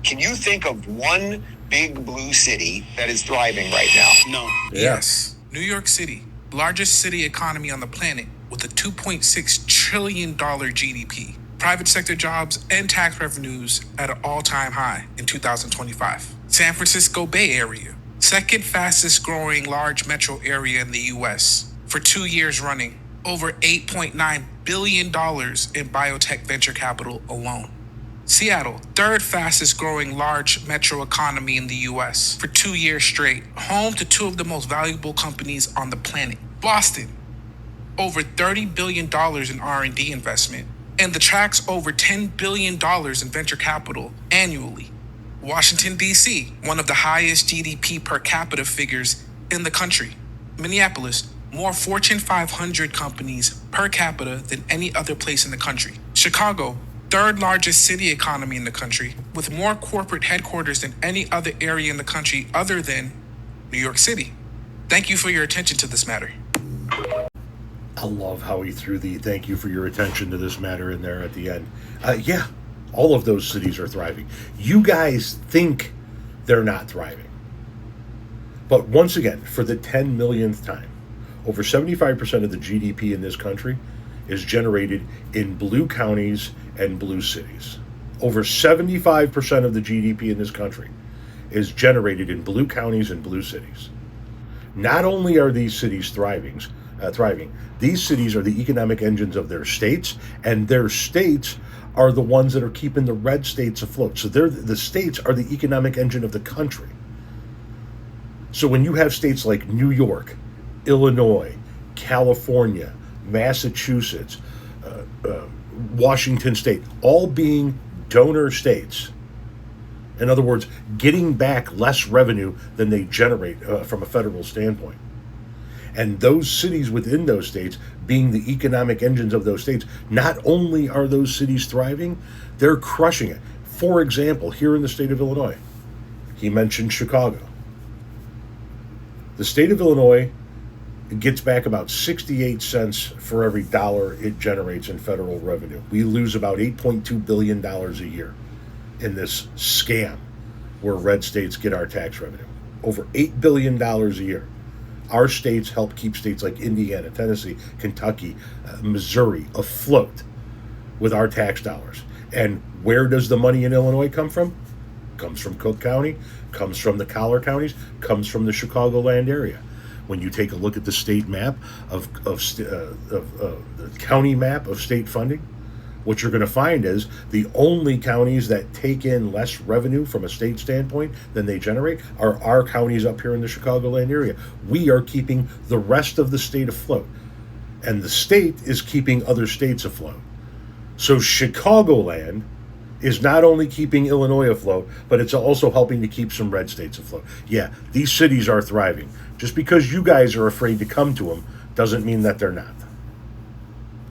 Can you think of one big blue city that is thriving right now? No. Yes. New York City, largest city economy on the planet with a $2.6 trillion GDP. Private sector jobs and tax revenues at an all-time high in 2025. San Francisco Bay Area, second fastest growing large metro area in the US for 2 years running. Over $8.9 billion in biotech venture capital alone. Seattle, third fastest growing large metro economy in the US for 2 years straight, home to two of the most valuable companies on the planet. Boston, over $30 billion in R&D investment, and attracts over $10 billion in venture capital annually. Washington, D.C., one of the highest GDP per capita figures in the country. Minneapolis, more Fortune 500 companies per capita than any other place in the country. Chicago, third largest city economy in the country, with more corporate headquarters than any other area in the country other than New York City. Thank you for your attention to this matter. I love how he threw the thank you for your attention to this matter in there at the end. Yeah, all of those cities are thriving. You guys think they're not thriving. But once again, for the 10 millionth time, over 75% of the GDP in this country is generated in blue counties and blue cities. Over 75% of the GDP in this country is generated in blue counties and blue cities. Not only are these cities thriving, these cities are the economic engines of their states, and their states are the ones that are keeping the red states afloat. So the states are the economic engine of the country. So when you have states like New York, Illinois, California, Massachusetts, Washington State, all being donor states, in other words, getting back less revenue than they generate from a federal standpoint. And those cities within those states being the economic engines of those states, not only are those cities thriving, they're crushing it. For example, here in the state of Illinois, he mentioned Chicago. The state of Illinois gets back about 68 cents for every dollar it generates in federal revenue. We lose about $8.2 billion a year in this scam where red states get our tax revenue. Over $8 billion a year. Our states help keep states like Indiana, Tennessee, Kentucky, Missouri afloat with our tax dollars. And where does the money in Illinois come from? Comes from Cook County, comes from the collar counties, comes from the Chicagoland area. When you take a look at the state map the county map of state funding, what you're going to find is the only counties that take in less revenue from a state standpoint than they generate are our counties up here in the Chicagoland area. We are keeping the rest of the state afloat, and the state is keeping other states afloat. So Chicagoland is not only keeping Illinois afloat, but it's also helping to keep some red states afloat. Yeah, these cities are thriving. Just because you guys are afraid to come to them doesn't mean that they're not.